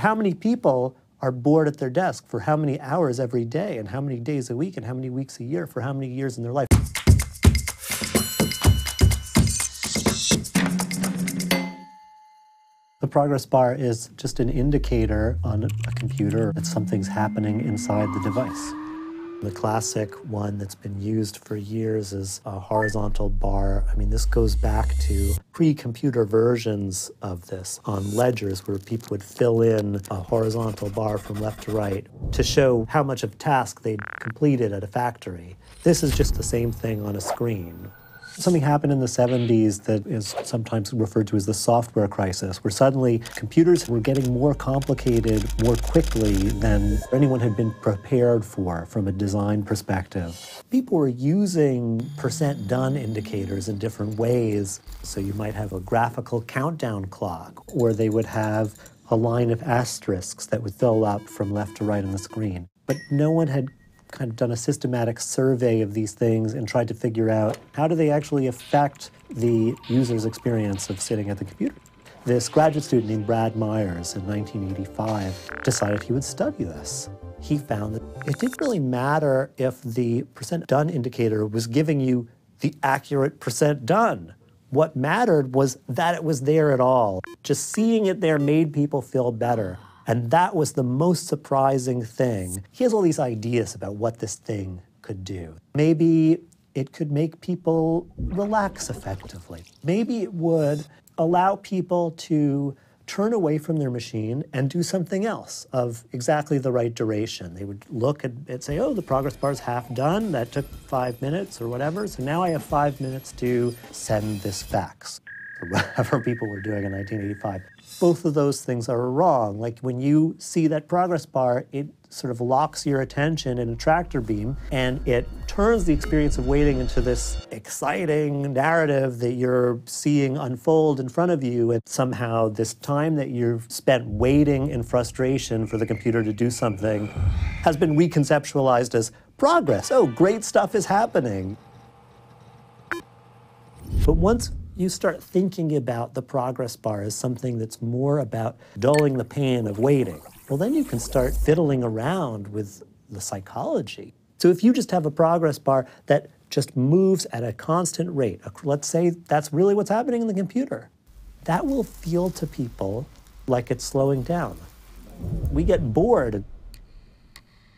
how many people are bored at their desk for how many hours every day, and how many days a week, and how many weeks a year, for how many years in their life? The progress bar is just an indicator on a computer that something's happening inside the device. The classic one that's been used for years is a horizontal bar. I mean, this goes back to pre-computer versions of this on ledgers where people would fill in a horizontal bar from left to right to show how much of a task they'd completed at a factory. This is just the same thing on a screen. Something happened in the 70s that is sometimes referred to as the software crisis, where suddenly computers were getting more complicated more quickly than anyone had been prepared for from a design perspective. People were using % done indicators in different ways. So you might have a graphical countdown clock, or they would have a line of asterisks that would fill up from left to right on the screen. But no one had kind of done a systematic survey of these things and tried to figure out how do they actually affect the user's experience of sitting at the computer. This graduate student named Brad Myers in 1985 decided he would study this. He found that it didn't really matter if the % done indicator was giving you the accurate % done. What mattered was that it was there at all. Just seeing it there made people feel better. And that was the most surprising thing. He has all these ideas about what this thing could do. Maybe it could make people relax effectively. Maybe it would allow people to turn away from their machine and do something else of exactly the right duration. They would look and say, oh, the progress bar is half done. That took 5 minutes or whatever. So now I have 5 minutes to send this fax, or whatever people were doing in 1985. Both of those things are wrong. Like when you see that progress bar, it sort of locks your attention in a tractor beam, and it turns the experience of waiting into this exciting narrative that you're seeing unfold in front of you. And somehow this time that you've spent waiting in frustration for the computer to do something has been reconceptualized as progress. Oh, great stuff is happening. But once you start thinking about the progress bar as something that's more about dulling the pain of waiting, well, then you can start fiddling around with the psychology. So if you just have a progress bar that just moves at a constant rate, let's say that's really what's happening in the computer, that will feel to people like it's slowing down. We get bored.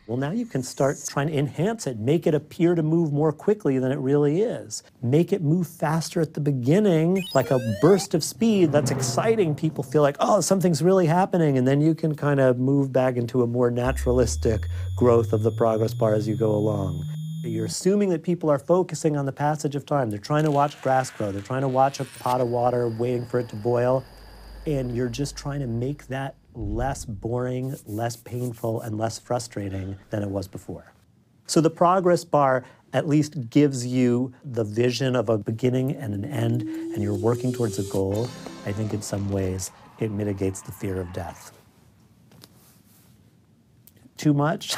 Well, now you can start trying to enhance it, make it appear to move more quickly than it really is. Make it move faster at the beginning, like a burst of speed that's exciting. People feel like, oh, something's really happening, and then you can kind of move back into a more naturalistic growth of the progress bar as you go along. You're assuming that people are focusing on the passage of time. They're trying to watch grass grow. They're trying to watch a pot of water waiting for it to boil, and you're just trying to make that less boring, less painful, and less frustrating than it was before. So the progress bar at least gives you the vision of a beginning and an end, and you're working towards a goal. I think in some ways it mitigates the fear of death. Too much?